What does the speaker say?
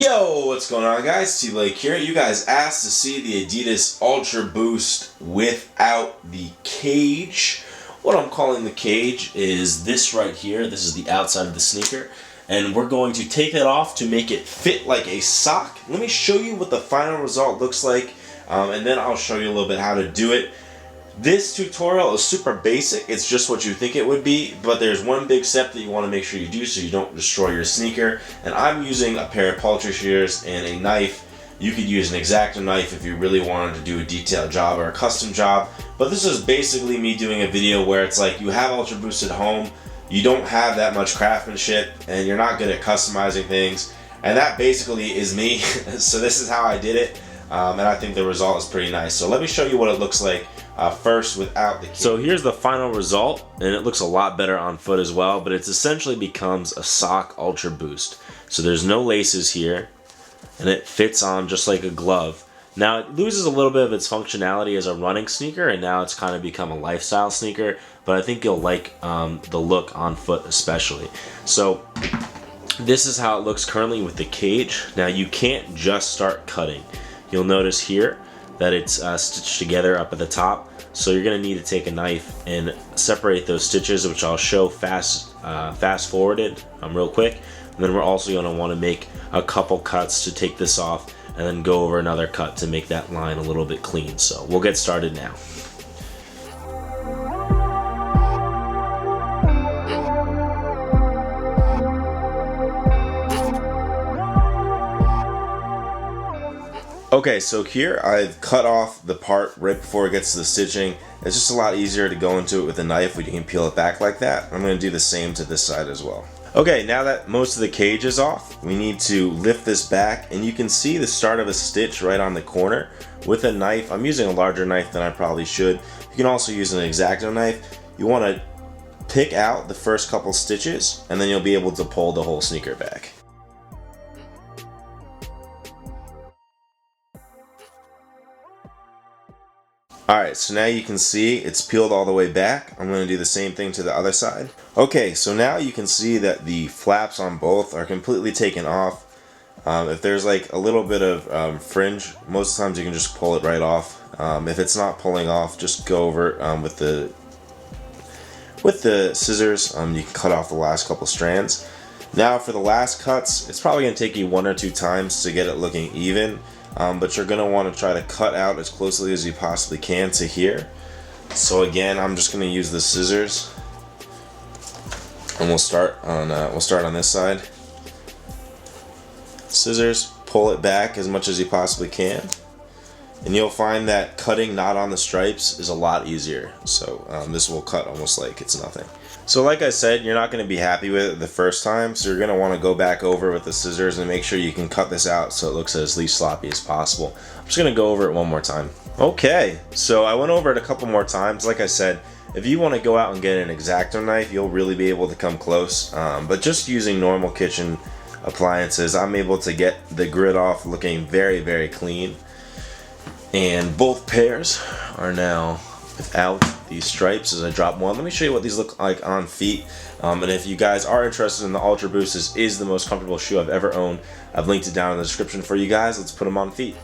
Yo, what's going on, guys? T-Blake here. You guys asked to see the Adidas Ultra Boost without the cage. What I'm calling the cage is this right here. This is the outside of the sneaker. And we're going to take it off to make it fit like a sock. Let me show you what the final result looks like. And then I'll show you a little bit how to do it. This tutorial is super basic. It's just what you think it would be, but there's one big step that you want to make sure you do so you don't destroy your sneaker. And I'm using a pair of poultry shears and a knife. You could use an X-Acto knife if you really wanted to do a detailed job or a custom job. But this is basically me doing a video where it's like you have Ultra Boost at home, you don't have that much craftsmanship, and you're not good at customizing things. And that basically is me. So this is how I did it. And I think the result is pretty nice. So let me show you what it looks like first without the cage. So here's the final result, and it looks a lot better on foot as well, but it essentially becomes a sock Ultra Boost. So there's no laces here, and it fits on just like a glove. Now it loses a little bit of its functionality as a running sneaker, and now it's kind of become a lifestyle sneaker, but I think you'll like the look on foot especially. So this is how it looks currently with the cage. Now you can't just start cutting. You'll notice here that it's stitched together up at the top, so you're going to need to take a knife and separate those stitches, which I'll show fast forwarded real quick. And then we're also going to want to make a couple cuts to take this off and then go over another cut to make that line a little bit clean. So we'll get started now. Okay, so here I've cut off the part right before it gets to the stitching. It's just a lot easier to go into it with a knife when you can peel it back like that. I'm going to do the same to this side as well. Okay, now that most of the cage is off, we need to lift this back, and you can see the start of a stitch right on the corner. With a knife, I'm using a larger knife than I probably should. You can also use an X-Acto knife. You want to pick out the first couple stitches, and then you'll be able to pull the whole sneaker back. Alright, so now you can see it's peeled all the way back. I'm going to do the same thing to the other side. Okay, so now you can see that the flaps on both are completely taken off. If there's like a little bit of fringe, most of the times you can just pull it right off. If it's not pulling off, just go over it with the scissors. You can cut off the last couple strands. Now for the last cuts, it's probably going to take you 1 or 2 times to get it looking even. But you're going to want to try to cut out as closely as you possibly can to here. So again, I'm just going to use the scissors, and we'll start on this side. Scissors, pull it back as much as you possibly can, and you'll find that cutting not on the stripes is a lot easier. So this will cut almost like it's nothing. So like I said, you're not going to be happy with it the first time, so you're going to want to go back over with the scissors and make sure you can cut this out so it looks as least sloppy as possible. I'm just going to go over it one more time. Okay, so I went over it a couple more times. Like I said, if you want to go out and get an X-Acto knife, you'll really be able to come close. But just using normal kitchen appliances, I'm able to get the grid off looking very, very clean. And both pairs are now without these stripes as I drop one. Let me show you what these look like on feet. And if you guys are interested in the Ultra Boost, this is the most comfortable shoe I've ever owned. I've linked it down in the description for you guys. Let's put them on feet.